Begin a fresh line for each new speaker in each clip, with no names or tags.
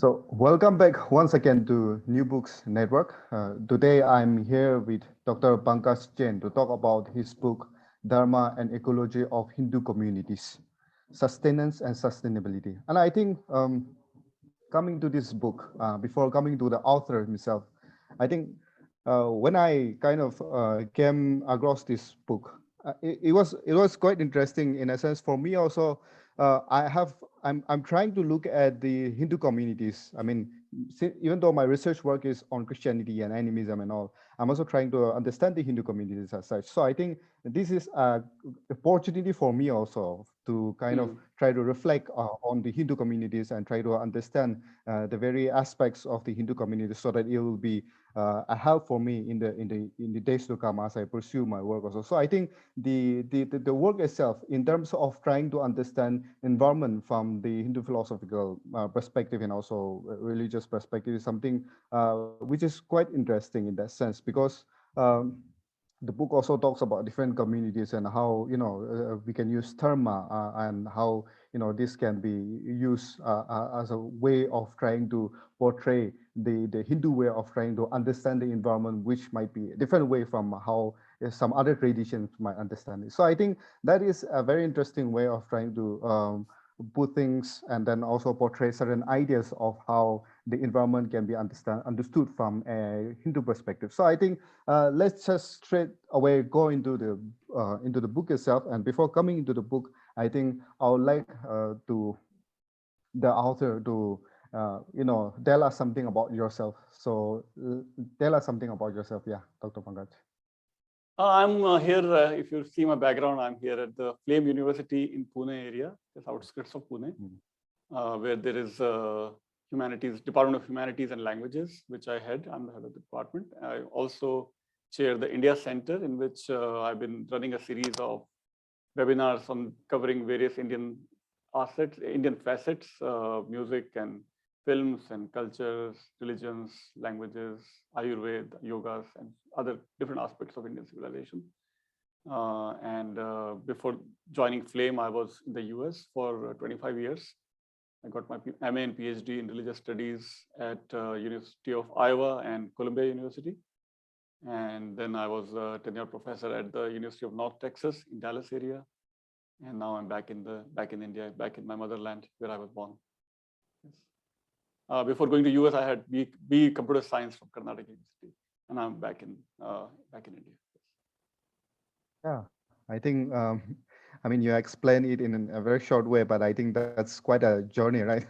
So welcome back once again to New Books Network. Today I'm here with Dr. Pankaj Jain to talk about his book, Dharma and Ecology of Hindu Communities, Sustenance and Sustainability. And I think coming to this book, before coming to the author himself, I think when I kind of came across this book, it was quite interesting in a sense for me also. I'm trying to look at the Hindu communities. I mean, even though my research work is on Christianity and animism and all, I'm also trying to understand the Hindu communities as such. So I think this is a opportunity for me also to kind of try to reflect on the Hindu communities and try to understand the very aspects of the Hindu community, so that it will be a help for me in the days to come as I pursue my work also. So I think the work itself, in terms of trying to understand environment from the Hindu philosophical perspective and also religious perspective, is something which is quite interesting in that sense, because the book also talks about different communities and how we can use dharma and how this can be used as a way of trying to portray the Hindu way of trying to understand the environment, which might be a different way from how some other traditions might understand it. So I think that is a very interesting way of trying to put things and then also portray certain ideas of how the environment can be understood from a Hindu perspective. So I think let's just straight away go into the book itself. And before coming into the book, I think I would like to the author to tell us something about yourself. So tell us something about yourself. Yeah, Dr. Pankaj.
I'm here, if you see my background, I'm here at the Flame University in Pune area, just outskirts of Pune, where there is Department of Humanities and Languages, which I head. I'm the head of the department. I also chair the India Center, in which I've been running a series of webinars on covering various Indian facets, music and films and cultures, religions, languages, Ayurveda, yogas, and other different aspects of Indian civilization. Before joining Flame, I was in the US for 25 years. I got my MA and PhD in religious studies at University of Iowa and Columbia University. And then I was a tenured professor at the University of North Texas in Dallas area. And now I'm back in India, back in my motherland where I was born. Yes. Before going to US, I had BE Computer Science from Karnataka University, and I'm back in India.
Yeah, I think I mean, you explain it in a very short way, but I think that's quite a journey, right?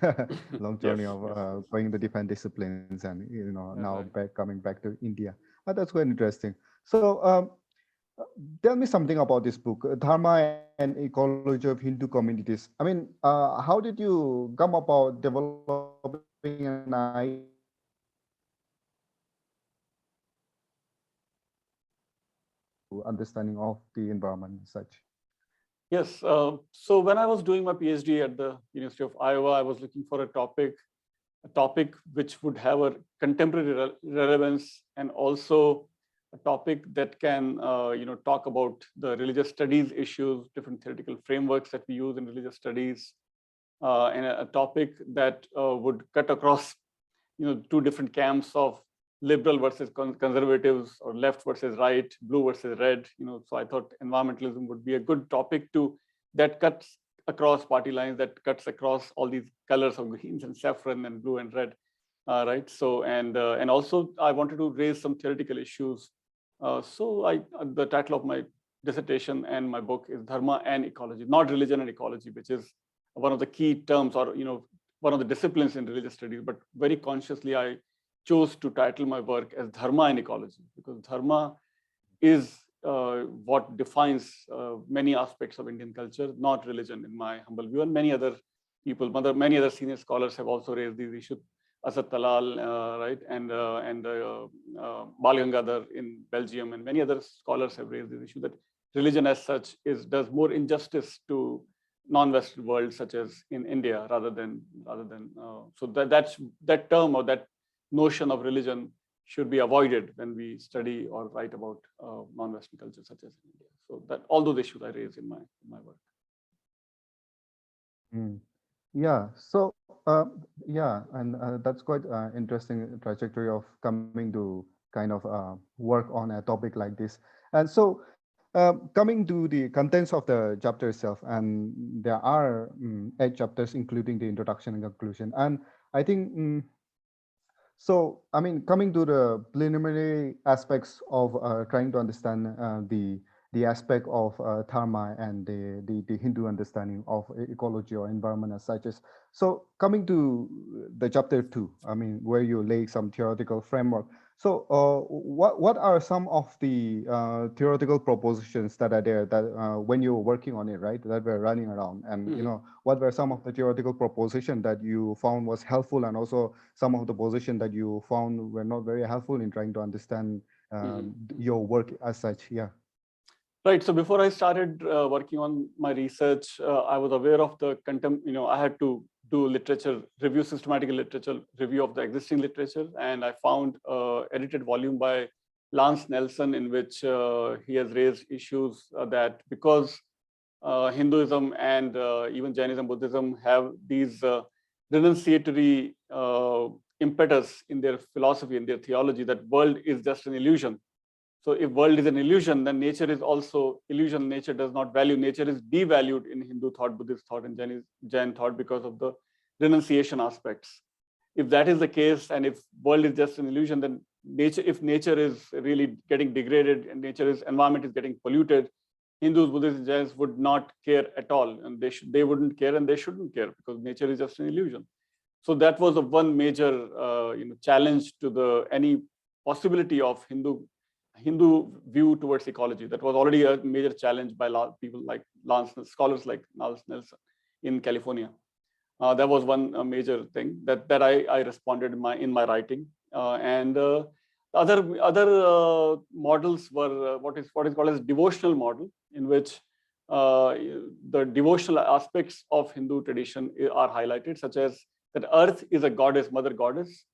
Long journey of going to different disciplines and now coming back to India. But that's quite interesting. So tell me something about this book, Dharma and Ecology of Hindu Communities. I mean, how did you come about developing an idea understanding of the environment and such?
Yes. So when I was doing my PhD at the University of Iowa, I was looking for a topic which would have a contemporary relevance, and also a topic that can talk about the religious studies issues, different theoretical frameworks that we use in religious studies, and a topic that would cut across two different camps of liberal versus conservatives, or left versus right, blue versus red. So I thought environmentalism would be a good topic that cuts across party lines, that cuts across all these colors of greens and saffron and blue and red, right? So and also I wanted to raise some theoretical issues. So the title of my dissertation and my book is Dharma and Ecology, not religion and ecology, which is one of the key terms, or one of the disciplines in religious studies. But very consciously, I chose to title my work as Dharma and Ecology, because Dharma is what defines many aspects of Indian culture, not religion, in my humble view. And many other people, many other senior scholars have also raised these issues. Asad Talal, right, and Bal Gangadhar in Belgium, and many other scholars have raised this issue that religion as such does more injustice to non-Western world, such as in India, rather than so that term, or that notion of religion, should be avoided when we study or write about non-Western culture such as India. So that all those issues I raise in my work.
Yeah. So, yeah, and that's quite interesting trajectory of coming to kind of work on a topic like this. And so, coming to the contents of the chapter itself, and there are 8 chapters, including the introduction and conclusion. And I think so, I mean, coming to the preliminary aspects of trying to understand the aspect of dharma and the Hindu understanding of ecology or environment as such. So, coming to the chapter 2, I mean, where you lay some theoretical framework. So, what are some of the theoretical propositions that are there that when you were working on it, right, that were running around, and
Mhm.
what were some of the theoretical propositions that you found was helpful, and also some of the positions that you found were not very helpful in trying to understand
Mhm.
your work as such? Yeah.
Right. So before I started working on my research, I was aware of the contempt. I had to do literature review, systematic literature review of the existing literature, and I found edited volume by Lance Nelson in which he has raised issues that because Hinduism and even Jainism, Buddhism have these renunciatory impetus in their philosophy, in their theology, that world is just an illusion. So if world is an illusion, then nature is also illusion. Nature does not value. Nature is devalued in Hindu thought, Buddhist thought, and Jain thought because of the renunciation aspects. If that is the case, and if world is just an illusion, then if nature is really getting degraded and environment is getting polluted, Hindus, Buddhists, and Jains would not care at all, and they wouldn't care, and they shouldn't care because nature is just an illusion. So that was the one major challenge to the any possibility of Hindu view towards ecology. That was already a major challenge by people like scholars like Lance Nelson in California. That was one major thing that I responded in my writing. And other models were what is called as devotional model, in which uh, the devotional aspects of Hindu tradition are highlighted, such as that Earth is a goddess, mother goddess.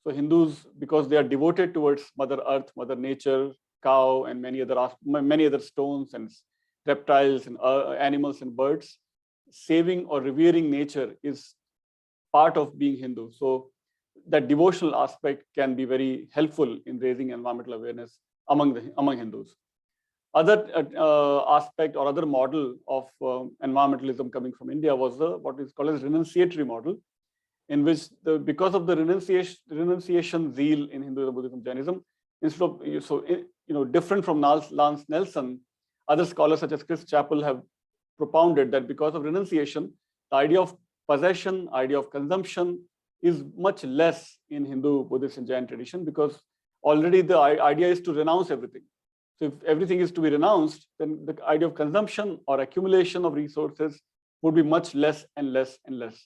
So Hindus, because they are devoted towards Mother Earth, Mother Nature, cow, and many other stones and reptiles and animals and birds, saving or revering nature is part of being Hindu. So that devotional aspect can be very helpful in raising environmental awareness among Hindus. Other aspect or other model of environmentalism coming from India was what is called as renunciatory model, in which because of the renunciation zeal in Hinduism, Buddhism, Jainism, instead of different from Lance Nelson, other scholars such as Chris Chappell have propounded that because of renunciation, the idea of possession, idea of consumption is much less in Hindu, Buddhist, and Jain tradition, because already the idea is to renounce everything. So if everything is to be renounced, then the idea of consumption or accumulation of resources would be much less and less and less.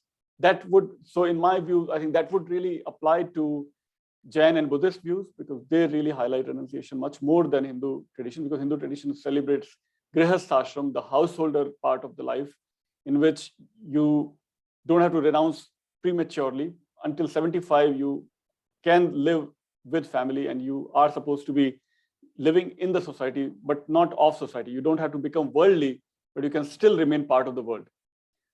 So in my view, I think that would really apply to Jain and Buddhist views, because they really highlight renunciation much more than Hindu tradition, because Hindu tradition celebrates grihasthashram, the householder part of the life, in which you don't have to renounce prematurely. Until 75, you can live with family, and you are supposed to be living in the society, but not of society. You don't have to become worldly, but you can still remain part of the world.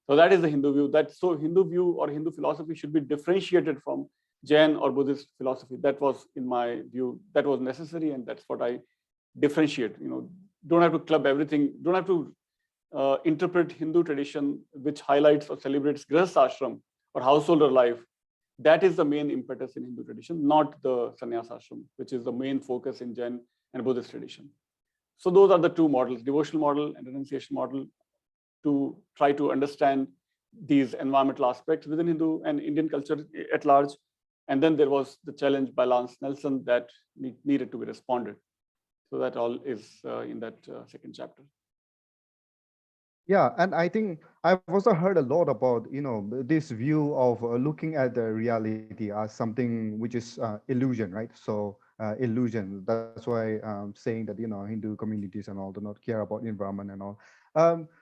So that is the Hindu view. So Hindu view or Hindu philosophy should be differentiated from Jain or Buddhist philosophy. That was, in my view, that was necessary, and that's what I differentiate. Don't have to club everything. Don't have to interpret Hindu tradition, which highlights or celebrates grihasthashram or householder life. That is the main impetus in Hindu tradition, not the sannyas ashram, which is the main focus in Jain and Buddhist tradition. So those are the two models: devotional model and renunciation model, to try to understand these environmental aspects within Hindu and Indian culture at large. And then there was the challenge by Lance Nelson that needed to be responded. So that all is in that second chapter.
Yeah, and I think I've also heard a lot about this view of looking at the reality as something which is illusion, right? So illusion. That's why saying that Hindu communities and all do not care about environment and all.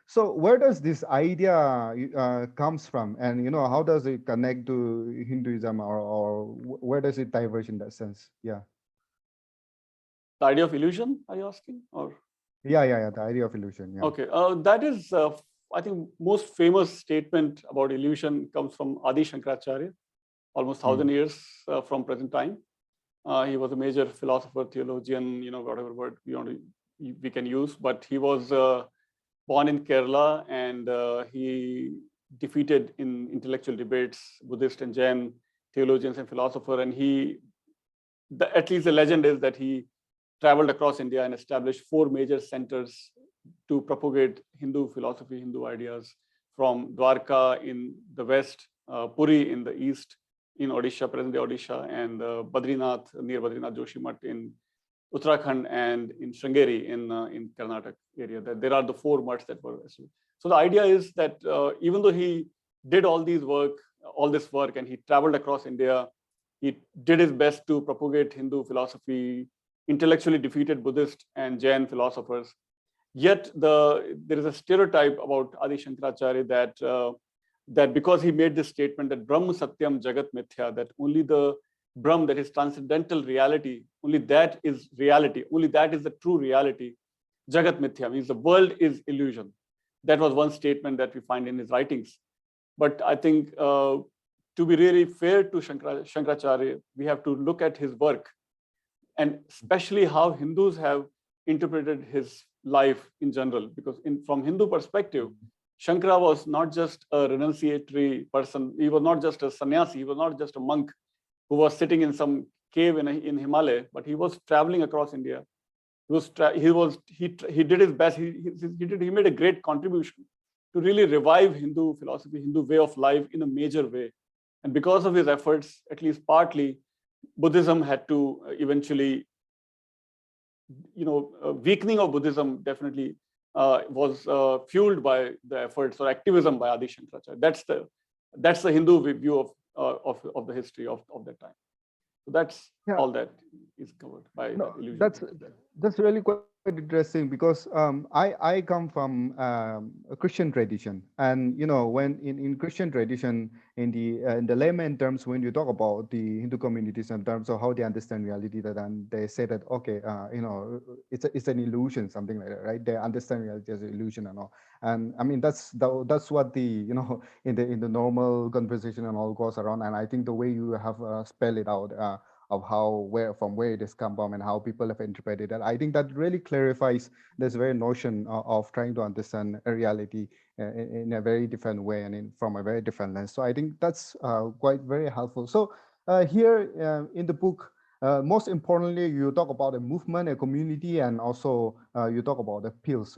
So where does this idea comes from, and how does it connect to Hinduism, or where does it diverge in that sense? Yeah.
The idea of illusion, are you asking? Or
Yeah, the idea of illusion. Yeah.
okay, that is I think, most famous statement about illusion comes from Adi Shankaracharya, almost 1,000 years from present time. He was a major philosopher, theologian, whatever word we can use, but he was born in Kerala, and he defeated in intellectual debates Buddhist and Jain theologians and philosopher. And at least the legend is that he traveled across India and established 4 major centers to propagate Hindu philosophy, Hindu ideas, from Dwarka in the west, Puri in the east, in Odisha, present-day Odisha, and Badrinath, near Badrinath Joshimath in Uttarakhand, and in Sringeri in Karnataka area. That there are the 4 mutts that were established. So the idea is that even though he did all this work, and he traveled across India, he did his best to propagate Hindu philosophy, intellectually defeated Buddhist and Jain philosophers. Yet there is a stereotype about Adi Shankaracharya that because he made this statement that Brahma Satyam Jagat Mithya, that only the Brahm, that is transcendental reality, only that is reality, only that is the true reality. Jagat Mithya means the world is illusion. That was one statement that we find in his writings. But I think to be really fair to Shankaracharya, we have to look at his work, and especially how Hindus have interpreted his life in general. Because from Hindu perspective, Shankara was not just a renunciatory person. He was not just a sannyasi. He was not just a monk who was sitting in some cave in Himalaya, but he was traveling across India. He did his best. He made a great contribution to really revive Hindu philosophy, Hindu way of life in a major way. And because of his efforts, at least partly, Buddhism had to eventually, weakening of Buddhism definitely was fueled by the efforts or activism by Adi Shankaracharya. That's the Hindu view of the history of that time. So that's all that is covered by that illusion.
That's really quite interesting, because I come from a Christian tradition, and when in Christian tradition, in the layman terms, when you talk about the Hindu communities in terms of how they understand reality, then they say that okay, it's an illusion, something like that, right? They understand reality as an illusion and all. And I mean that's what the in the normal conversation and all goes around. And I think the way you have spelled it out of from where it is come from and how people have interpreted it, I think that really clarifies this very notion of trying to understand a reality in a very different way and from a very different lens. So I think that's quite very helpful. So here in the book, most importantly, you talk about a movement, a community, and also you talk about the fields.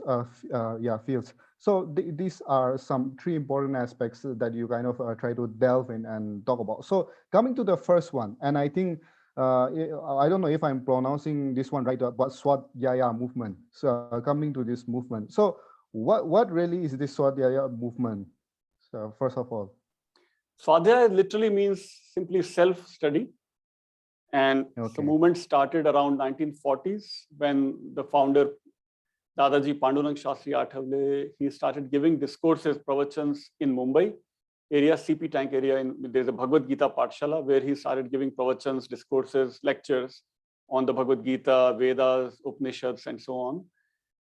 So these are some 3 important aspects that you kind of try to delve in and talk about. So coming to the first one, and I think I don't know if I'm pronouncing this one right, but Swadhyaya movement. So coming to this movement. So what really is this Swadhyaya movement? So first of all,
Swadhyaya literally means simply self-study. And the movement started around 1940s when the founder, Dadaji Pandurang Shastri Athavale, he started giving discourses, pravachans in Mumbai area, CP Tank area. There's a Bhagavad Gita Pathshala where he started giving pravachans, discourses, lectures on the Bhagavad Gita, Vedas, Upanishads, and so on.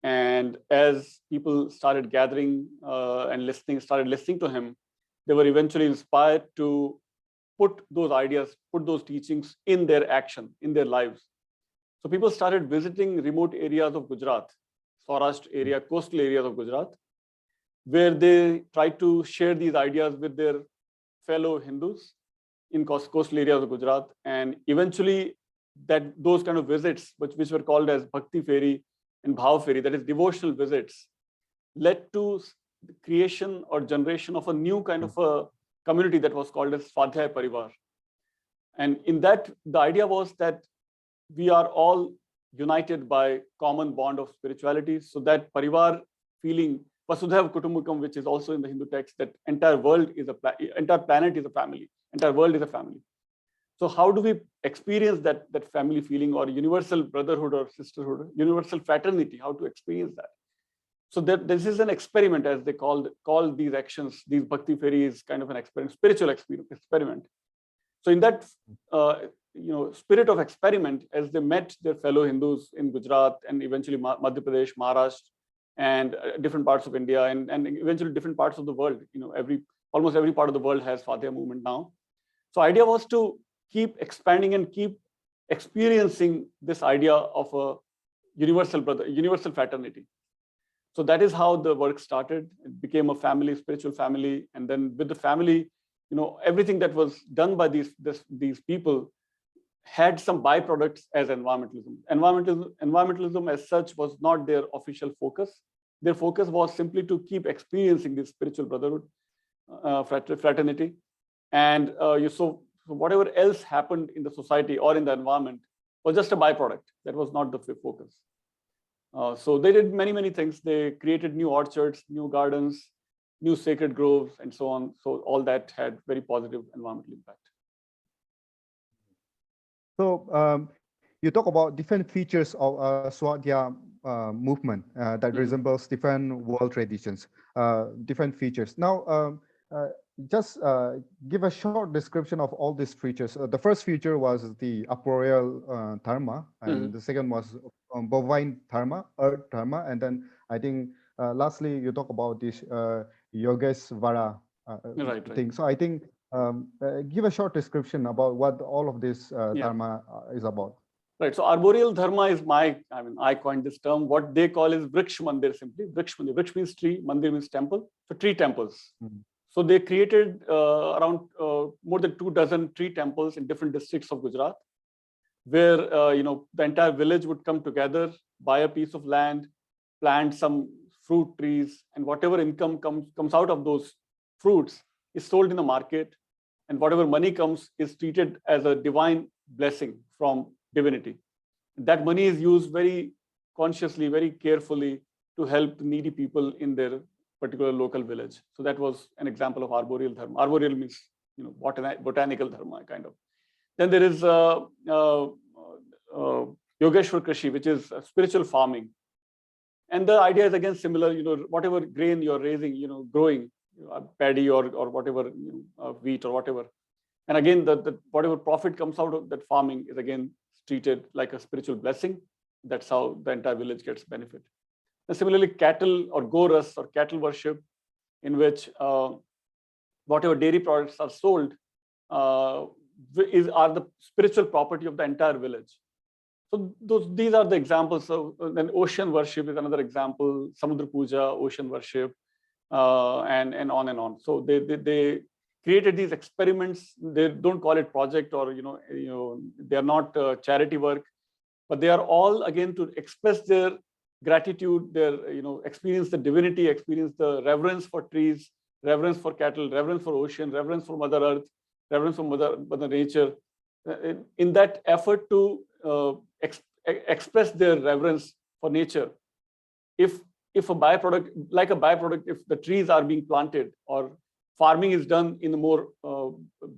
And as people started gathering and started listening to him, they were eventually inspired to put those ideas, put those teachings in their action, in their lives. So people started visiting remote areas of Gujarat, Saurashtra area, coastal areas of Gujarat, where they tried to share these ideas with their fellow Hindus in coastal areas of Gujarat. And eventually those kind of visits, which were called as Bhakti Feri and Bhav Feri, that is devotional visits, led to the creation or generation of a new kind of a community that was called as Swadhyaya Parivar. And in that, the idea was that we are all united by common bond of spirituality. So that Parivar feeling, Vasudhaiva Kutumbakam, which is also in the Hindu text, that entire planet is a family, entire world is a family. So how do we experience that family feeling, or universal brotherhood or sisterhood, universal fraternity? How to experience that? So this is an experiment, as they call these actions, these Bhakti Feri is kind of an experiment, spiritual experiment. So in that spirit of experiment, as they met their fellow Hindus in Gujarat and eventually Madhya Pradesh, Maharashtra, and different parts of India, and eventually different parts of the world. Almost every part of the world has Swadhyaya movement now. So idea was to keep expanding and keep experiencing this idea of a universal fraternity. So that is how the work started. It became a family, spiritual family, and then with the family, everything that was done by these people had some byproducts as environmentalism. Environmentalism as such was not their official focus. Their focus was simply to keep experiencing this spiritual brotherhood, fraternity, and so whatever else happened in the society or in the environment was just a byproduct. That was not the focus. So they did many things. They created new orchards, new gardens, new sacred groves, and so on. So all that had very positive environmental impact.
So you talk about different features of Swadhyaya movement that resembles different world traditions, different features. Now, just give a short description of all these features. The first feature was the Arboreal Dharma, and the second was bovine Dharma, Earth Dharma, and then I think lastly you talk about this Yogesvara thing. So I think give a short description about what all of this Dharma is about.
Right. So Arboreal Dharma is I coined this term. What they call is Vriksh Mandir, simply. Vriksh Mandir. Vriksh means tree, Mandir means temple. So tree temples. So they created around more than 24 tree temples in different districts of Gujarat, where the entire village would come together, buy a piece of land, plant some fruit trees, and whatever income comes out of those fruits is sold in the market, and whatever money comes is treated as a divine blessing from divinity. That money is used very consciously, very carefully to help needy people in their particular local village. So that was an example of Arboreal Dharma. Arboreal means botanical Dharma, kind of. Then there is Yogeshwar Krishi, which is spiritual farming. And the idea is again similar. Whatever grain you're raising, growing, paddy or whatever, wheat or whatever. And again, whatever profit comes out of that farming is again treated like a spiritual blessing. That's how the entire village gets benefit. And similarly, cattle or Goras or cattle worship, in which whatever dairy products are sold are the spiritual property of the entire village. So these are the examples. So then ocean worship is another example. Samudra Puja, ocean worship, and on and on. So they created these experiments. They don't call it project or they are not charity work, but they are all again to express their gratitude, their experience the divinity, experience the reverence for trees, reverence for cattle, reverence for ocean, reverence for Mother Earth, reverence for Mother Nature. In that effort to express their reverence for nature, if a byproduct, if the trees are being planted or farming is done in a more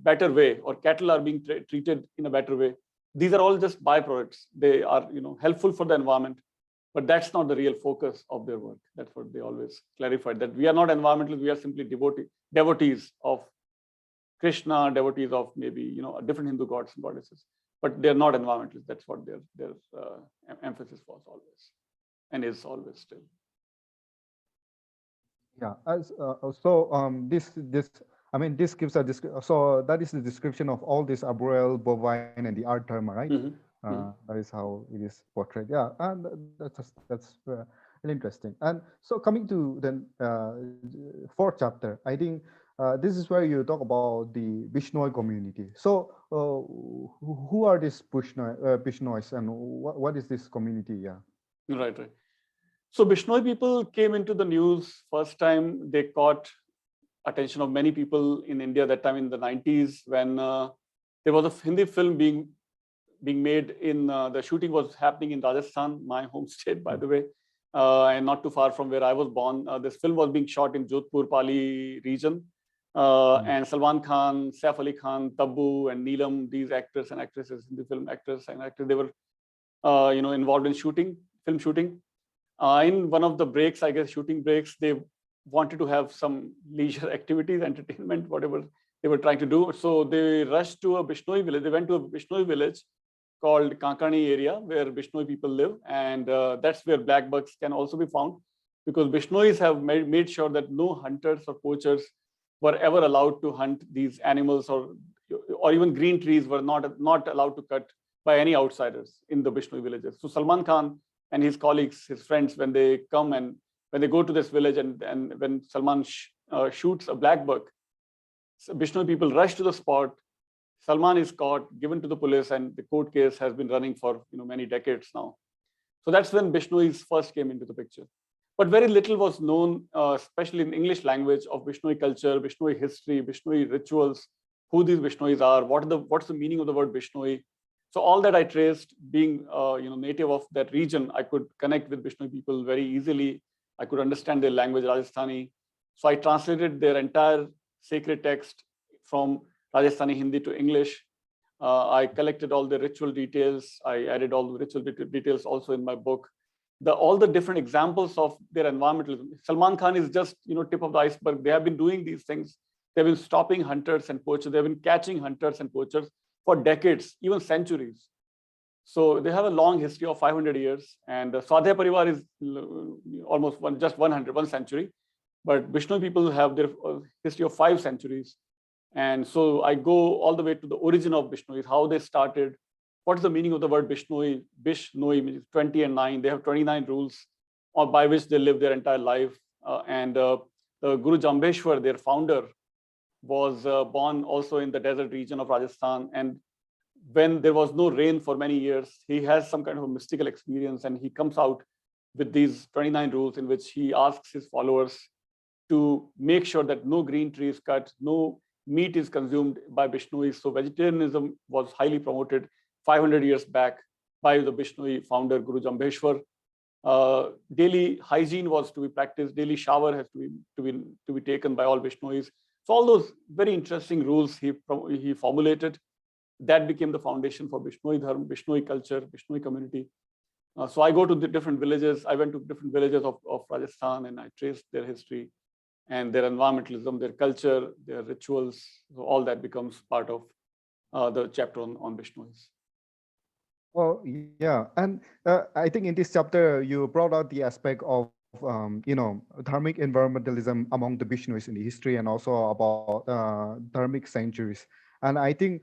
better way, or cattle are being treated in a better way, these are all just byproducts. They are helpful for the environment, but that's not the real focus of their work. That's what they always clarified, that we are not environmentalists, we are simply devotees of Krishna, devotees of maybe different Hindu gods and goddesses, but they're not environmentalists. That's what their emphasis was always, and is always still.
Yeah. This gives a so that is the description of all this arboreal, bovine, and the art Dharma, right? That is how it is portrayed. Yeah, and that's really interesting. And so coming to the fourth chapter, I think this is where you talk about the Bishnoi community. So who are these Bishnois, and what is this community? Yeah.
Right. So Bishnoi people came into the news first time. They caught attention of many people in India that time in the 90s, when there was a Hindi film being made in the shooting was happening in Rajasthan, my home state, by the way, and not too far from where I was born. This film was being shot in Jodhpur, Pali region, and Salman Khan, Saif Ali Khan, Tabbu, and Neelam, these actors and actresses, the film actors and actors, they were involved in film shooting. In one of the breaks, I guess shooting breaks, they wanted to have some leisure activities, entertainment, whatever they were trying to do. So they rushed to a Bishnoi village. They went to a Bishnoi village called Kankani area, where Bishnoi people live, and that's where black bucks can also be found. because Bishnois have made sure that no hunters or poachers were ever allowed to hunt these animals, or even green trees were not allowed to cut by any outsiders in the Bishnoi villages. So Salman Khan and his colleagues, his friends, when they come and when they go to this village, and when Salman shoots a black buck, so Bishnoi people rush to the spot. Salman is caught, given to the police, and the court case has been running for many decades now. So that's when Bishnois first came into the picture. But very little was known, especially in English language, of Bishnoi culture, Bishnoi history, Bishnoi rituals, who these Bishnois are, what's the meaning of the word Bishnoi. So all that I traced, being native of that region, I could connect with Bishnoi people very easily. I could understand their language, Rajasthani. So I translated their entire sacred text from Rajasthani Hindi to English. I collected all the ritual details. I added all the ritual details also in my book. All the different examples of their environmentalism. Salman Khan is just tip of the iceberg. They have been doing these things. They've been stopping hunters and poachers. They've been catching hunters and poachers for decades, even centuries. So they have a long history of 500 years. And Swadhyay Parivar is almost just 1 century. But Bishnoi people have their history of 5 centuries. And so I go all the way to the origin of Bishnois, how they started. What's the meaning of the word Bishnoi? Bishnoi means 20 and 9. They have 29 rules by which they live their entire life. Guru Jambeshwar, their founder, was born also in the desert region of Rajasthan. And when there was no rain for many years, he has some kind of a mystical experience, and he comes out with these 29 rules in which he asks his followers to make sure that no green tree is cut, no meat is consumed by Bishnois. So vegetarianism was highly promoted 500 years back by the Bishnoi founder, Guru Jambeshwar. Daily hygiene was to be practiced. Daily shower has to be taken by all Bishnois. So all those very interesting rules he formulated. That became the foundation for Bishnoi Dharma, Bishnoi culture, Bishnoi community. So I go to the different villages. I went to different villages of Rajasthan, and I traced their history and their environmentalism, their culture, their rituals. So all that becomes part of the chapter on Bishnois.
Well, yeah, and I think in this chapter you brought out the aspect of dharmic environmentalism among the Bishnois in the history, and also about dharmic sanctuaries. And I think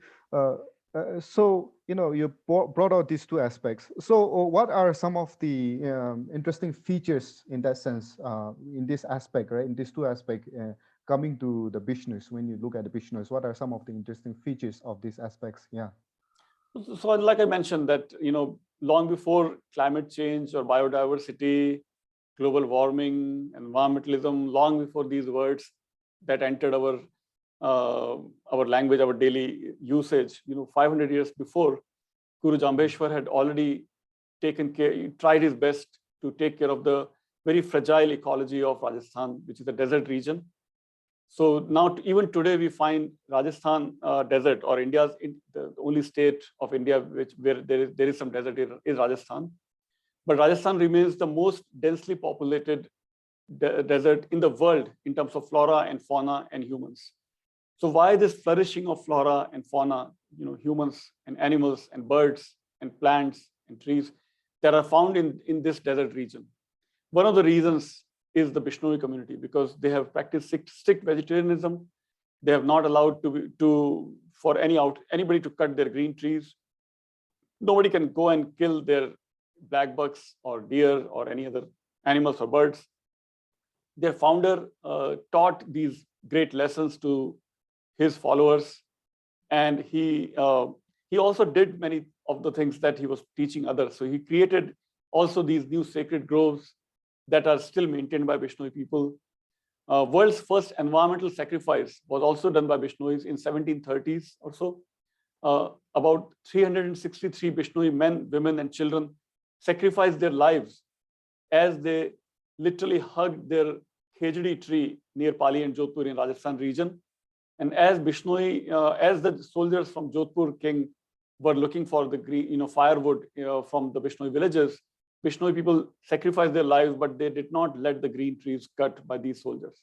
so. You brought out these 2 aspects. So, what are some of the interesting features in that sense, in this aspect, right? In these 2 aspects, coming to the Bishnois. When you look at the Bishnois, what are some of the interesting features of these aspects? Yeah.
So like I mentioned that, long before climate change or biodiversity, global warming, environmentalism, long before these words that entered our language, our daily usage, 500 years before, Guru Jambeshwar had already tried his best to take care of the very fragile ecology of Rajasthan, which is a desert region. So now, even today, we find Rajasthan desert, or India's the only state of India where there is some desert is Rajasthan. But Rajasthan remains the most densely populated desert in the world in terms of flora and fauna and humans. So why this flourishing of flora and fauna, humans and animals and birds and plants and trees that are found in this desert region? One of the reasons is the Bishnoi community, because they have practiced strict vegetarianism. They have not allowed for anybody to cut their green trees. Nobody can go and kill their black bucks or deer or any other animals or birds. Their founder taught these great lessons to his followers, and he also did many of the things that he was teaching others. So he created also these new sacred groves that are still maintained by Bishnoi people. World's first environmental sacrifice was also done by Bishnois in 1730s or so. About 363 Bishnoi men, women, and children sacrificed their lives as they literally hugged their khejdi tree near Pali and Jodhpur in Rajasthan region. And as Bishnoi, as the soldiers from Jodhpur king were looking for the green, firewood from the Bishnoi villages, Bishnoi people sacrificed their lives, but they did not let the green trees cut by these soldiers.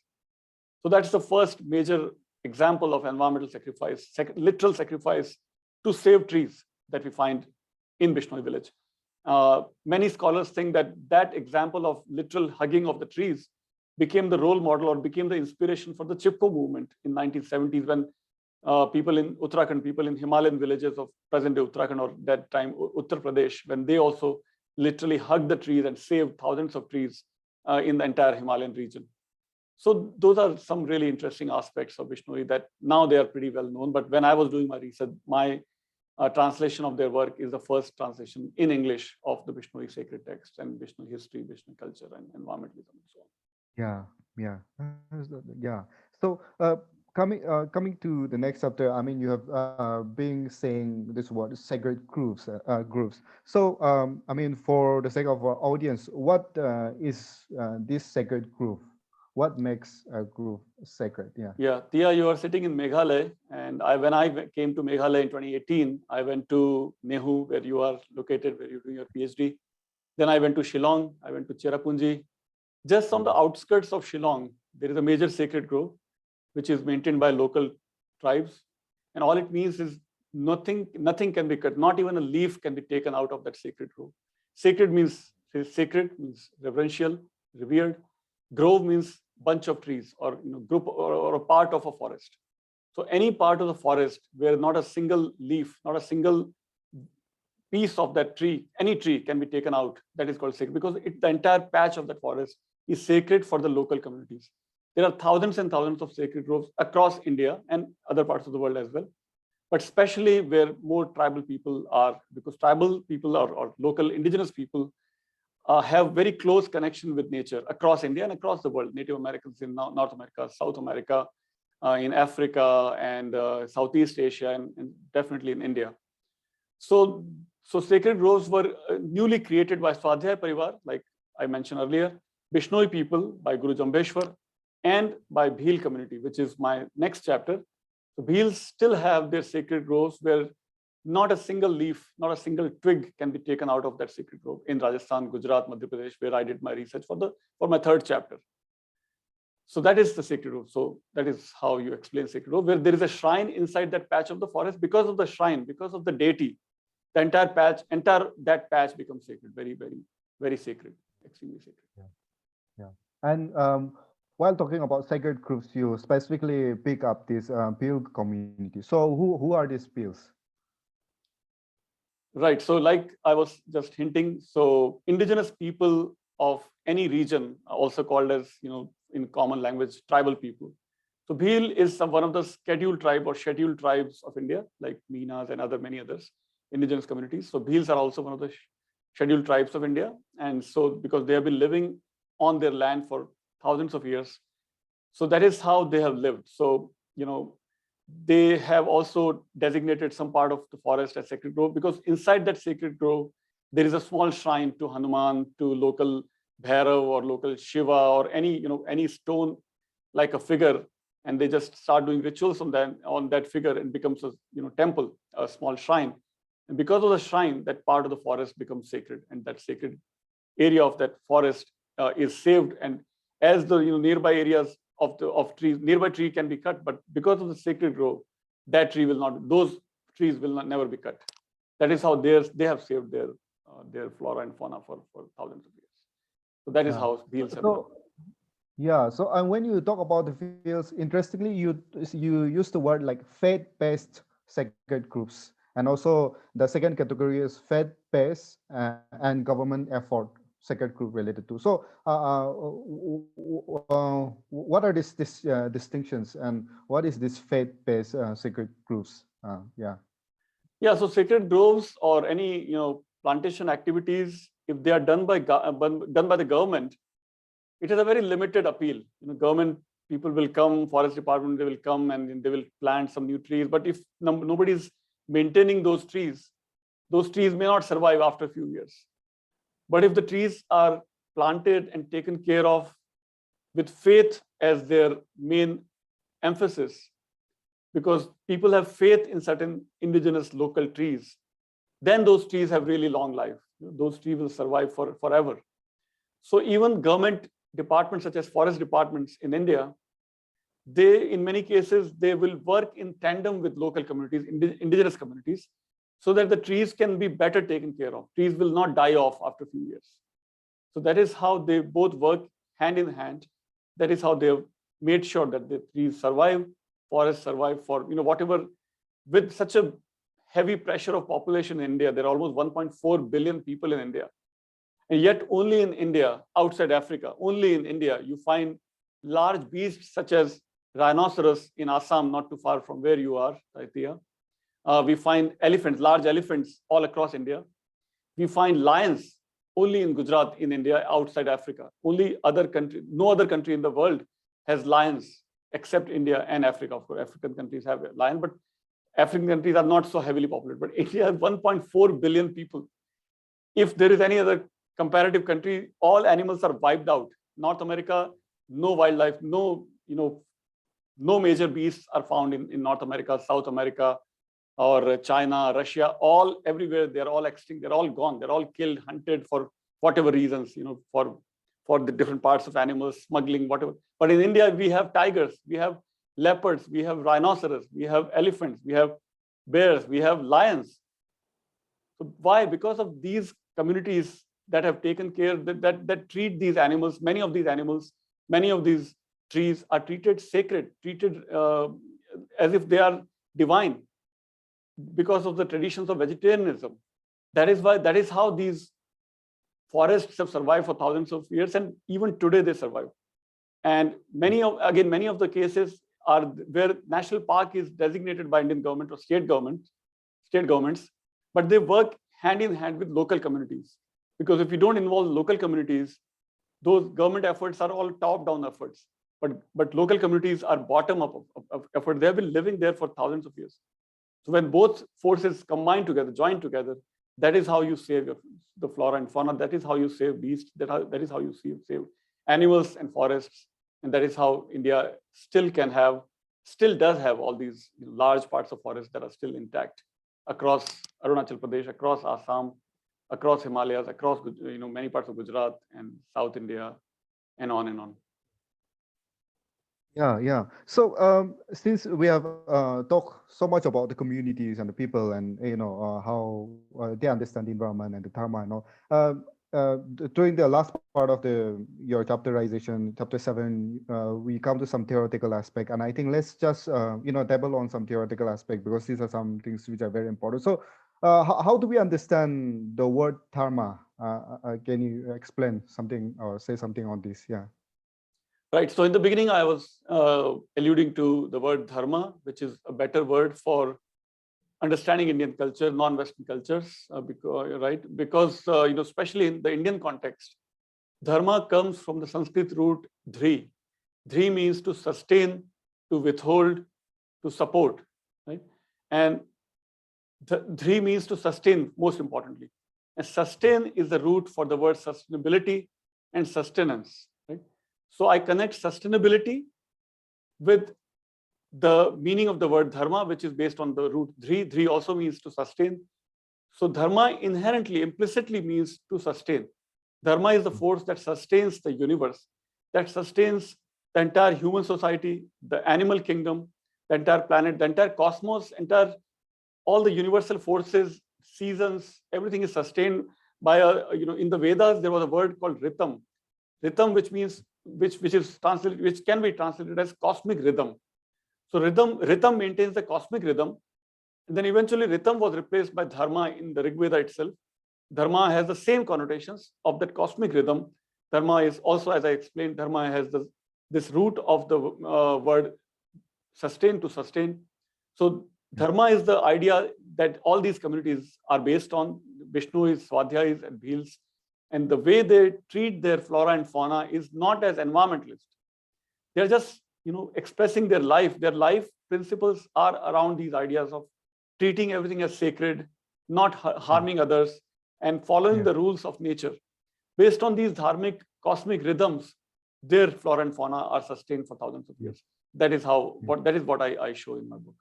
So that's the first major example of environmental sacrifice, literal sacrifice to save trees that we find in Bishnoi village. Many scholars think that that example of literal hugging of the trees became the role model or became the inspiration for the Chipko movement in 1970s, when people in Uttarakhand, people in Himalayan villages of present-day Uttarakhand or that time Uttar Pradesh, when they also literally hugged the trees and saved thousands of trees in the entire Himalayan region. So those are some really interesting aspects of Vishnoi that now they are pretty well known. But when I was doing my research, my translation of their work is the first translation in English of the Vishnoi sacred text and Vishnoi history, Vishnoi culture, and environmentalism and so on.
Yeah, yeah, yeah. So, coming to the next chapter, I mean, you have been saying this word sacred groups. So, I mean, for the sake of our audience, what is this sacred group? What makes a group sacred? Yeah.
Yeah, Tia, you are sitting in Meghalaya, and when I came to Meghalaya in 2018, I went to Nehu, where you are located, where you're doing your PhD. Then I went to Shillong, I went to Cherrapunji. Just on the outskirts of Shillong, there is a major sacred grove, which is maintained by local tribes. And all it means is nothing can be cut, not even a leaf can be taken out of that sacred grove. Sacred means reverential, revered. Grove means bunch of trees or group or a part of a forest. So any part of the forest where not a single leaf, not a single piece of that tree, any tree can be taken out, that is called sacred, because the entire patch of that forest is sacred for the local communities. There are thousands and thousands of sacred groves across India and other parts of the world as well, but especially where more tribal people are, because tribal people or local indigenous people have very close connection with nature across India and across the world. Native Americans in North America, South America, in Africa, and Southeast Asia, and definitely in India. So sacred groves were newly created by Swadhyay Parivar, like I mentioned earlier, Bishnoi people by Guru Jambeshwar, and by Bhil community, which is my next chapter. So Bhils still have their sacred groves where not a single leaf, not a single twig can be taken out of that sacred grove in Rajasthan, Gujarat, Madhya Pradesh, where I did my research for my third chapter. So that is the sacred grove. So that is how you explain sacred grove, where there is a shrine inside that patch of the forest. Because of the shrine, because of the deity, the entire that patch becomes sacred, very, very, very sacred, extremely sacred.
Yeah. And while talking about sacred groups, you specifically pick up this Pilg community. So who are these Pilgs?
Right. So like I was just hinting, so indigenous people of any region, also called as, in common language, tribal people. So Bhil is one of the scheduled tribes of India, like Meenas and many others, indigenous communities. So Bhils are also one of the scheduled tribes of India. And so because they have been living on their land for thousands of years, so that is how they have lived. So, they have also designated some part of the forest as sacred grove, because inside that sacred grove, there is a small shrine to Hanuman, to local Bhairav or local Shiva, or any stone like a figure, and they just start doing rituals on that figure, and becomes a temple, a small shrine. And because of the shrine, that part of the forest becomes sacred, and that sacred area of that forest is saved. And as the nearby areas of trees, nearby tree can be cut, but because of the sacred grove, those trees will never be cut. That is how they have saved their flora and fauna for thousands of years. So that is how Bhils have lived.
Yeah. So and when you talk about the fields, interestingly, you use the word like faith-based sacred groups, and also the second category is faith-based and government effort sacred group related to. So what are these distinctions, and what is this faith-based sacred groups?
So sacred groves or any plantation activities, if they are done by the government, it is a very limited appeal. Government people will come, forest department, they will come and they will plant some new trees. But if nobody is maintaining those trees may not survive after a few years. But if the trees are planted and taken care of with faith as their main emphasis, because people have faith in certain indigenous local trees, then those trees have really long life. Those trees will survive forever. So even government departments such as forest departments in India, in many cases, they will work in tandem with local communities, indigenous communities, so that the trees can be better taken care of. Trees will not die off after a few years. So that is how they both work hand in hand. That is how they have made sure that the trees survive, forests survive for whatever. With such a heavy pressure of population in India, there are almost 1.4 billion people in India. And yet only in India, outside Africa, only in India, you find large beasts such as rhinoceros in Assam, not too far from where you are, Taitya. We find elephants, large elephants all across India. We find lions only in Gujarat, in India, outside Africa. Only other country, no other country in the world has lions except India and Africa. Of course, African countries have a lion, but African countries are not so heavily populated. But India has 1.4 billion people. If there is any other comparative country, all animals are wiped out. North America, no wildlife, no major beasts are found in North America, South America, or China, Russia, all everywhere, they're all extinct, they're all gone, they're all killed, hunted for whatever reasons, for the different parts of animals, smuggling, whatever. But in India, we have tigers, we have leopards, we have rhinoceros, we have elephants, we have bears, we have lions. So why? Because of these communities that have taken care, that treat these animals, many of these trees are treated sacred, treated as if they are divine, because of the traditions of vegetarianism. That is how these forests have survived for thousands of years, and even today they survive. And many of the cases are where national park is designated by Indian government or state governments, but they work hand in hand with local communities. Because if you don't involve local communities, those government efforts are all top-down efforts. But local communities are bottom-up of effort. They have been living there for thousands of years. So when both forces combine together, join together, that is how you save the flora and fauna. That is how you save beasts. That is how you save animals and forests. And that is how India still does have all these large parts of forests that are still intact across Arunachal Pradesh, across Assam, across Himalayas, across many parts of Gujarat and South India, and on and on.
Yeah. So since we have talked so much about the communities and the people, and how they understand the environment and the dharma and all, during the last part of your chapterization, chapter 7, we come to some theoretical aspect, and I think let's just dabble on some theoretical aspect, because these are some things which are very important. So how do we understand the word dharma? Can you explain something or say something on this? Yeah.
Right. So in the beginning, I was alluding to the word dharma, which is a better word for understanding Indian culture, non-Western cultures, because especially in the Indian context, dharma comes from the Sanskrit root dhri. Dhri means to sustain, to withhold, to support, right? And dhri means to sustain, most importantly. And sustain is the root for the word sustainability and sustenance, right? So I connect sustainability with the meaning of the word dharma, which is based on the root dhri. Dhri also means to sustain. So dharma inherently, implicitly means to sustain. Dharma is the force that sustains the universe, that sustains the entire human society, the animal kingdom, the entire planet, the entire cosmos, all the universal forces, seasons, everything is sustained by in the Vedas, there was a word called rhythm. Rhythm, which can be translated as cosmic rhythm. So rhythm maintains the cosmic rhythm. And then eventually rhythm was replaced by dharma in the Rig Veda itself. Dharma has the same connotations of that cosmic rhythm. Dharma is also, as I explained, dharma has this root of the word sustain, to sustain. So dharma is the idea that all these communities are based on. Vishnuis, Swadhyayis, and Bhils. And the way they treat their flora and fauna is not as environmentalists. They're just expressing their life. Their life principles are around these ideas of treating everything as sacred, not harming others, and following the rules of nature. Based on these dharmic cosmic rhythms, their flora and fauna are sustained for thousands of years. That is what I show in my book.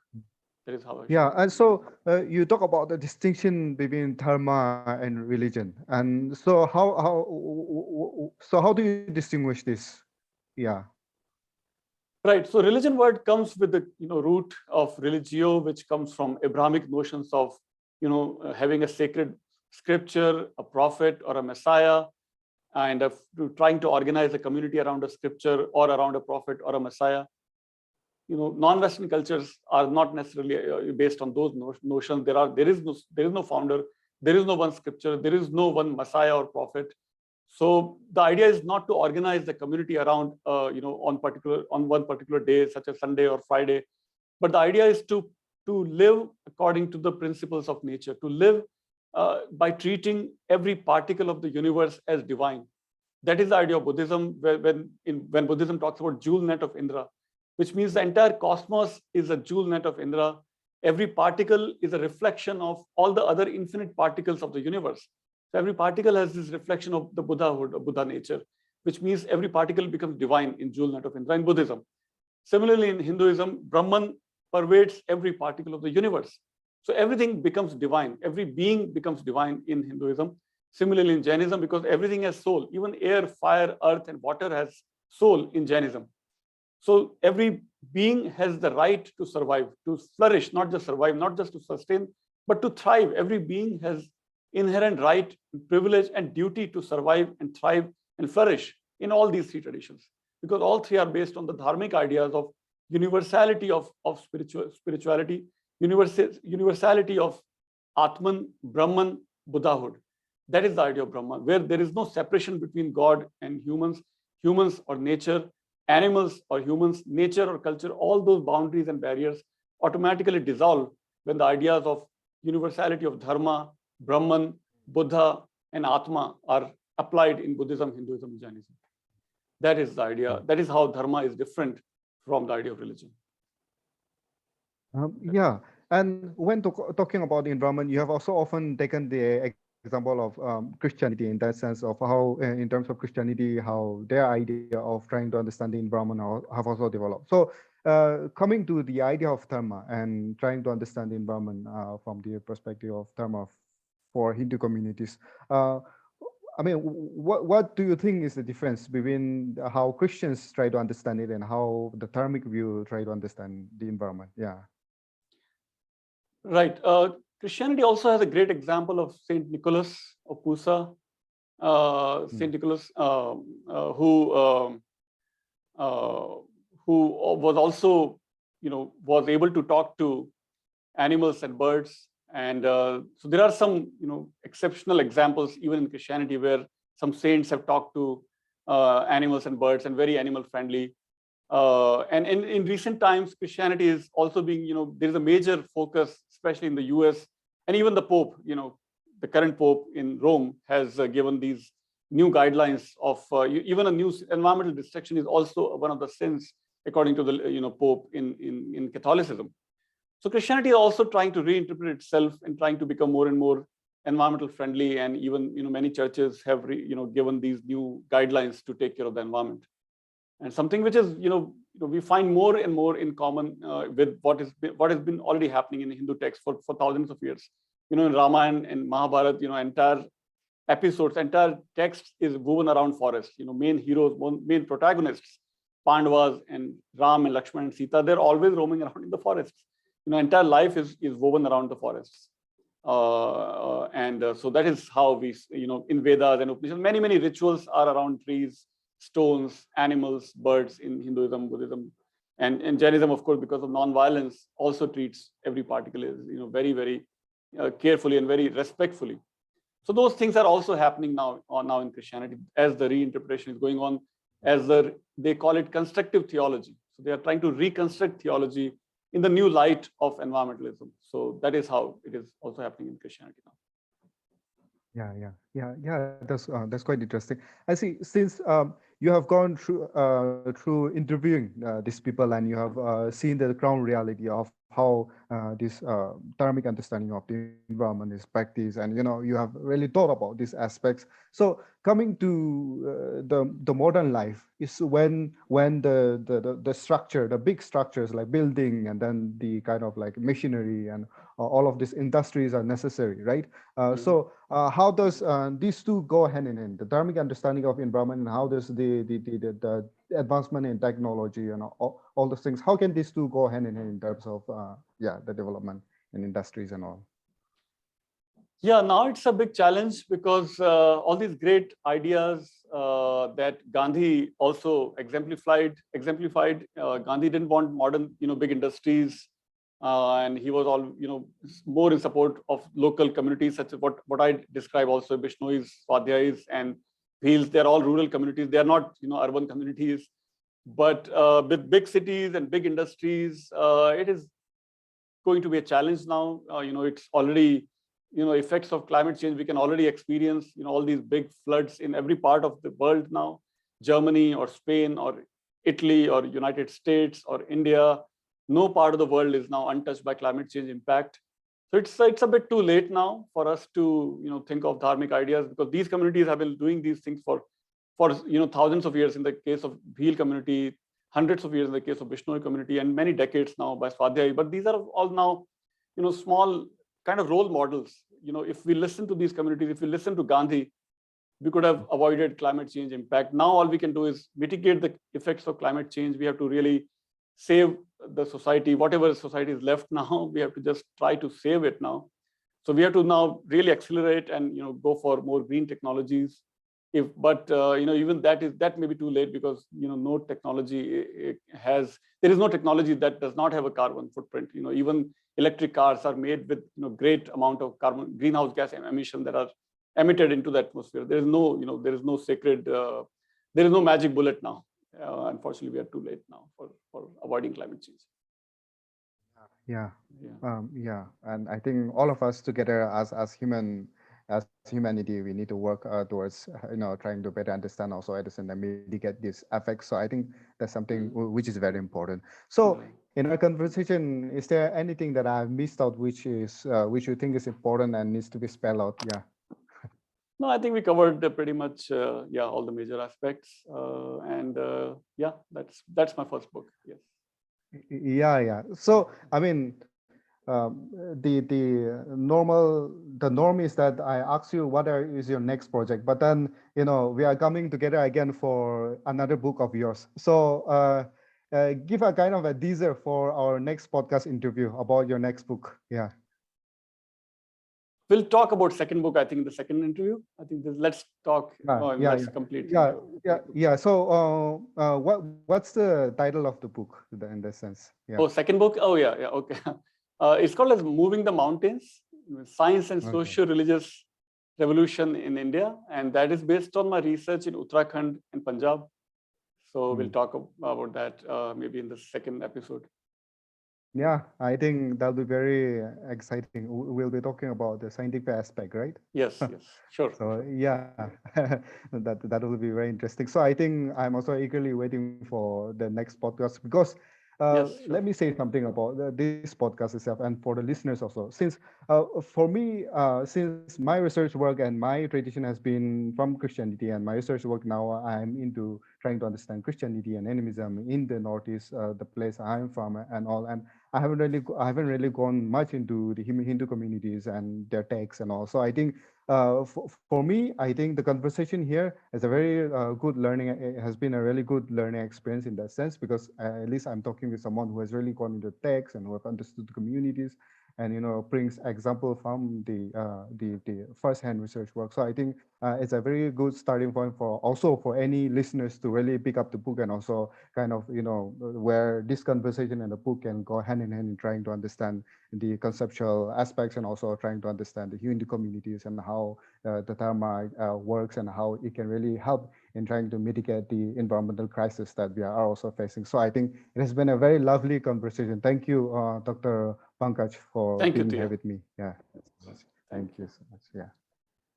That is how I show.
And so you talk about the distinction between dharma and religion, and so how do you distinguish this? Yeah.
Right. So religion word comes with the root of religio, which comes from Abrahamic notions of having a sacred scripture, a prophet or a messiah, and trying to organize a community around a scripture or around a prophet or a messiah. Non-Western cultures are not necessarily based on those notions. There is no founder, there is no one scripture, there is no one messiah or prophet. So the idea is not to organize the community around on one particular day, such as Sunday or Friday, but the idea is to live according to the principles of nature, to live by treating every particle of the universe as divine. That is the idea of Buddhism, when Buddhism talks about jewel net of Indra, which means the entire cosmos is a jewel net of Indra. Every particle is a reflection of all the other infinite particles of the universe. So every particle has this reflection of the Buddhahood, of Buddha nature, which means every particle becomes divine in jewel net of Indra in Buddhism. Similarly, in Hinduism, Brahman pervades every particle of the universe. So everything becomes divine. Every being becomes divine in Hinduism. Similarly, in Jainism, because everything has soul, even air, fire, earth, and water has soul in Jainism. So every being has the right to survive, to flourish, not just survive, not just to sustain, but to thrive. Every being has inherent right, privilege, and duty to survive and thrive and flourish in all these three traditions, because all three are based on the dharmic ideas of universality of spirituality, universality of Atman, Brahman, Buddhahood. That is the idea of Brahman, where there is no separation between God and humans or nature, animals or humans, nature or culture. All those boundaries and barriers automatically dissolve when the ideas of universality of Dharma, Brahman, Buddha, and Atma are applied in Buddhism, Hinduism, and Jainism. That is the idea. That is how Dharma is different from the idea of religion.
Yeah, and when talking about the environment, you have also often taken the example of Christianity, in that sense of how, in terms of Christianity, how their idea of trying to understand the environment have also developed. So coming to the idea of Dharma and trying to understand the environment from the perspective of Dharma for Hindu communities, I mean, what do you think is the difference between how Christians try to understand it and how the Dharmic view try to understand the environment? Yeah.
Right. Christianity also has a great example of Saint Nicholas of Pusa, Saint Nicholas, who was also, was able to talk to animals and birds. And so there are some, exceptional examples even in Christianity where some saints have talked to animals and birds and very animal friendly. And in recent times, Christianity is also being, there is a major focus, especially in the US, and even the Pope, the current Pope in Rome has given these new guidelines of even a new environmental destruction is also one of the sins, according to the Pope in Catholicism. So Christianity is also trying to reinterpret itself and trying to become more and more environmental friendly, and even many churches have given these new guidelines to take care of the environment. And something which is we find more and more in common with what has been already happening in the Hindu text for thousands of years. In Ramayana and Mahabharata, entire episodes, entire text is woven around forests. Main heroes, main protagonists, Pandavas and Ram and Lakshman and Sita, they're always roaming around in the forests. Entire life is woven around the forests. So that is how we, in Vedas and Upanishads, many rituals are around trees, stones, animals, birds in Hinduism, Buddhism, and Jainism, of course, because of non-violence, also treats every particle as, very, very carefully and very respectfully. So those things are also happening now in Christianity as the reinterpretation is going on, as they call it constructive theology. So they are trying to reconstruct theology in the new light of environmentalism. So that is how it is also happening in Christianity now.
Yeah. That's quite interesting. I see. Since you have gone through interviewing these people, and you have seen the ground reality of how this dharmic understanding of the environment is practiced, and you have really thought about these aspects. So coming to the modern life is when the structure, the big structures like building, and then the kind of like machinery and all of these industries are necessary, right? So how does these two go hand in hand? The dharmic understanding of environment, and how does the advancement in technology and all those things, how can these two go hand in hand in terms of the development in industries and all?
Yeah, now it's a big challenge because all these great ideas that Gandhi also exemplified. Gandhi didn't want modern, big industries, and he was all, more in support of local communities, such as what I describe also, Bishnois, Swadhyais, and Bhils. They're all rural communities. They are not, urban communities. But with big cities and big industries, it is going to be a challenge now. It's already, effects of climate change we can already experience. All these big floods in every part of the world now, Germany or Spain or Italy or United States or India. No part of the world is now untouched by climate change impact. So it's a bit too late now for us to think of dharmic ideas, because these communities have been doing these things for thousands of years in the case of Bhil community, hundreds of years in the case of Bishnoi community, and many decades now by Swadhyay. But these are all now, small kind of role models. If we listen to these communities, if we listen to Gandhi, we could have avoided climate change impact. Now all we can do is mitigate the effects of climate change. We have to really save the society, whatever society is left now. We have to just try to save it now. So we have to now really accelerate and go for more green technologies. Even that may be too late, because no technology there is no technology that does not have a carbon footprint. Even electric cars are made with great amount of greenhouse gas emission that are emitted into the atmosphere. There is no sacred, there is no magic bullet now. Unfortunately, we are too late now for avoiding climate change.
Yeah. And I think all of us together as humanity, we need to work towards trying to better understand also Edison and mitigate these effects. So I think that's something which is very important. So in our conversation, is there anything that I've missed out which you think is important and needs to be spelled out? Yeah.
No, I think we covered pretty much all the major aspects, that's my first book. Yes.
Yeah. So I mean, the norm is that I ask you what is your next project, but then we are coming together again for another book of yours. So give a kind of a teaser for our next podcast interview about your next book. Yeah.
We'll talk about second book, I think, in the second interview. I think let's talk. Let's complete.
Yeah. So what's the title of the book in that sense? Yeah.
Oh, second book. Oh, yeah. Okay. It's called as Moving the Mountains: Science and Socio-Religious Revolution in India, and that is based on my research in Uttarakhand and Punjab. So we'll talk about that maybe in the second episode.
Yeah, I think that'll be very exciting. We'll be talking about the scientific aspect, right?
Yes, sure.
So yeah, that will be very interesting. So I think I'm also eagerly waiting for the next podcast, because let me say something about this podcast itself and for the listeners also. Since for me, since my research work and my tradition has been from Christianity, and my research work now, I'm into trying to understand Christianity and animism in the Northeast, the place I'm from and all. And I haven't really gone much into the Hindu communities and their texts and all. So I think for me, I think the conversation here is a very good learning. It has been a really good learning experience in that sense, because at least I'm talking with someone who has really gone into text and who have understood the communities, and brings example from the first-hand research work. So I think it's a very good starting point for any listeners to really pick up the book, and also kind of where this conversation and the book can go hand in hand in trying to understand the conceptual aspects, and also trying to understand the Hindu communities and how the Dharma works, and how it can really help in trying to mitigate the environmental crisis that we are also facing. So I think it has been a very lovely conversation. Thank you, Dr. Pankaj, for being here with me. Yeah. Thank you so much. Yeah.